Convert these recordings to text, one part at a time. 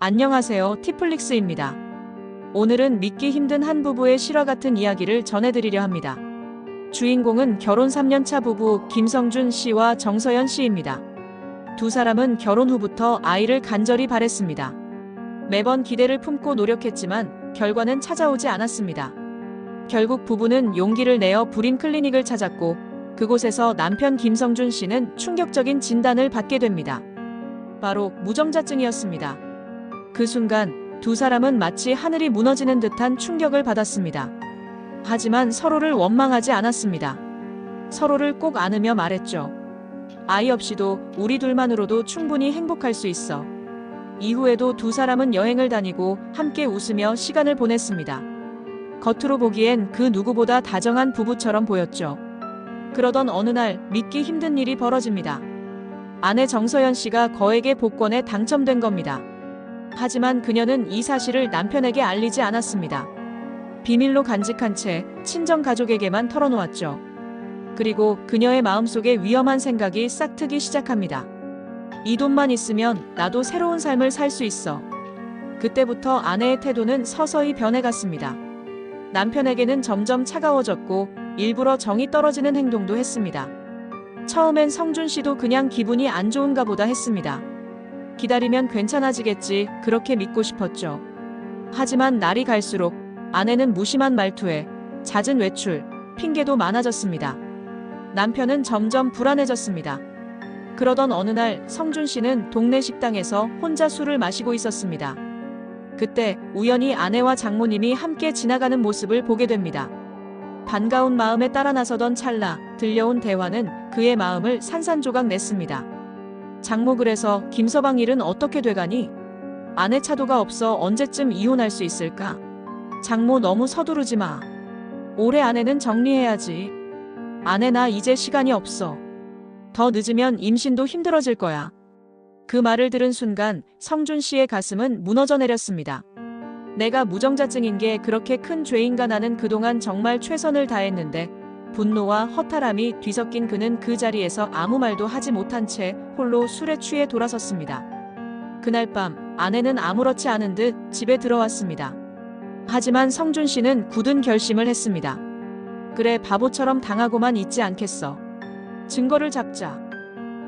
안녕하세요, 티플릭스입니다. 오늘은 믿기 힘든 한 부부의 실화 같은 이야기를 전해드리려 합니다. 주인공은 결혼 3년차 부부 김성준 씨와 정서연 씨입니다. 두 사람은 결혼 후부터 아이를 간절히 바랬습니다. 매번 기대를 품고 노력했지만 결과는 찾아오지 않았습니다. 결국 부부는 용기를 내어 불임 클리닉을 찾았고 그곳에서 남편 김성준 씨는 충격적인 진단을 받게 됩니다. 바로 무정자증이었습니다. 그 순간 두 사람은 마치 하늘이 무너지는 듯한 충격을 받았습니다. 하지만 서로를 원망하지 않았습니다. 서로를 꼭 안으며 말했죠. 아이 없이도 우리 둘만으로도 충분히 행복할 수 있어. 이후에도 두 사람은 여행을 다니고 함께 웃으며 시간을 보냈습니다. 겉으로 보기엔 그 누구보다 다정한 부부처럼 보였죠. 그러던 어느 날 믿기 힘든 일이 벌어집니다. 아내 정서연 씨가 거액의 복권에 당첨된 겁니다. 하지만 그녀는 이 사실을 남편에게 알리지 않았습니다. 비밀로 간직한 채 친정 가족에게만 털어놓았죠. 그리고 그녀의 마음속에 위험한 생각이 싹트기 시작합니다. 이 돈만 있으면 나도 새로운 삶을 살 수 있어. 그때부터 아내의 태도는 서서히 변해갔습니다. 남편에게는 점점 차가워졌고 일부러 정이 떨어지는 행동도 했습니다. 처음엔 성준 씨도 그냥 기분이 안 좋은가 보다 했습니다. 기다리면 괜찮아지겠지 그렇게 믿고 싶었죠. 하지만 날이 갈수록 아내는 무심한 말투에 잦은 외출, 핑계도 많아졌습니다. 남편은 점점 불안해졌습니다. 그러던 어느 날 성준 씨는 동네 식당에서 혼자 술을 마시고 있었습니다. 그때 우연히 아내와 장모님이 함께 지나가는 모습을 보게 됩니다. 반가운 마음에 따라 나서던 찰나 들려온 대화는 그의 마음을 산산조각 냈습니다. 장모, 그래서 김서방 일은 어떻게 돼가니? 아내 차도가 없어 언제쯤 이혼할 수 있을까? 장모, 너무 서두르지 마. 올해 안에는 정리해야지. 아내, 나 이제 시간이 없어. 더 늦으면 임신도 힘들어질 거야. 그 말을 들은 순간 성준 씨의 가슴은 무너져 내렸습니다. 내가 무정자증인 게 그렇게 큰 죄인가? 나는 그동안 정말 최선을 다했는데. 분노와 허탈함이 뒤섞인 그는 그 자리에서 아무 말도 하지 못한 채 홀로 술에 취해 돌아섰습니다. 그날 밤 아내는 아무렇지 않은 듯 집에 들어왔습니다. 하지만 성준 씨는 굳은 결심을 했습니다. 그래, 바보처럼 당하고만 있지 않겠어. 증거를 잡자.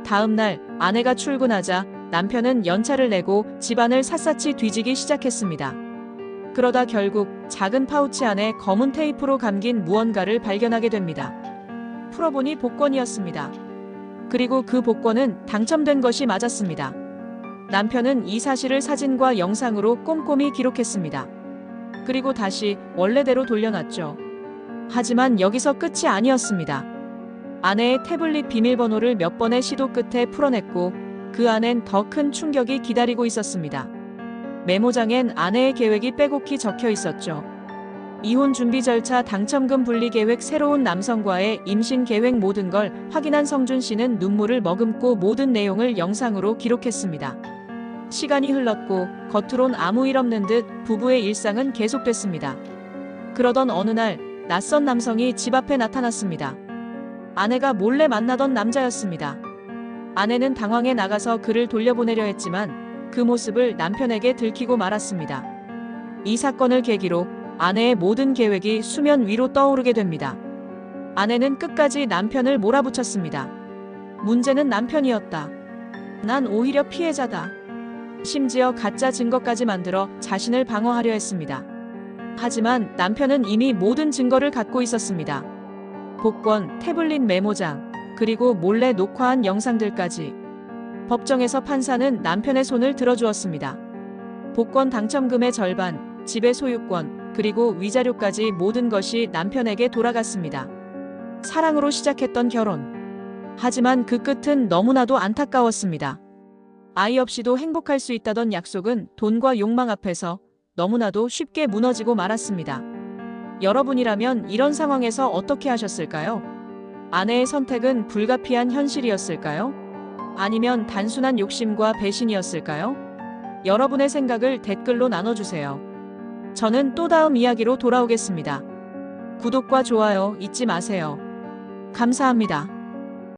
다음 날 아내가 출근하자 남편은 연차를 내고 집안을 샅샅이 뒤지기 시작했습니다. 그러다 결국 작은 파우치 안에 검은 테이프로 감긴 무언가를 발견하게 됩니다. 풀어보니 복권이었습니다. 그리고 그 복권은 당첨된 것이 맞았습니다. 남편은 이 사실을 사진과 영상으로 꼼꼼히 기록했습니다. 그리고 다시 원래대로 돌려놨죠. 하지만 여기서 끝이 아니었습니다. 아내의 태블릿 비밀번호를 몇 번의 시도 끝에 풀어냈고 그 안엔 더 큰 충격이 기다리고 있었습니다. 메모장엔 아내의 계획이 빼곡히 적혀 있었죠. 이혼 준비 절차, 당첨금 분리 계획, 새로운 남성과의 임신 계획, 모든 걸 확인한 성준 씨는 눈물을 머금고 모든 내용을 영상으로 기록했습니다. 시간이 흘렀고 겉으론 아무 일 없는 듯 부부의 일상은 계속됐습니다. 그러던 어느 날 낯선 남성이 집 앞에 나타났습니다. 아내가 몰래 만나던 남자였습니다. 아내는 당황해 나가서 그를 돌려보내려 했지만 그 모습을 남편에게 들키고 말았습니다. 이 사건을 계기로 아내의 모든 계획이 수면 위로 떠오르게 됩니다. 아내는 끝까지 남편을 몰아붙였습니다. 문제는 남편이었다. 난 오히려 피해자다. 심지어 가짜 증거까지 만들어 자신을 방어하려 했습니다. 하지만 남편은 이미 모든 증거를 갖고 있었습니다. 복권, 태블릿 메모장, 그리고 몰래 녹화한 영상들까지. 법정에서 판사는 남편의 손을 들어주었습니다. 복권 당첨금의 절반, 집의 소유권, 그리고 위자료까지 모든 것이 남편에게 돌아갔습니다. 사랑으로 시작했던 결혼. 하지만 그 끝은 너무나도 안타까웠습니다. 아이 없이도 행복할 수 있다던 약속은 돈과 욕망 앞에서 너무나도 쉽게 무너지고 말았습니다. 여러분이라면 이런 상황에서 어떻게 하셨을까요? 아내의 선택은 불가피한 현실이었을까요? 아니면 단순한 욕심과 배신이었을까요? 여러분의 생각을 댓글로 나눠주세요. 저는 또 다음 이야기로 돌아오겠습니다. 구독과 좋아요 잊지 마세요. 감사합니다.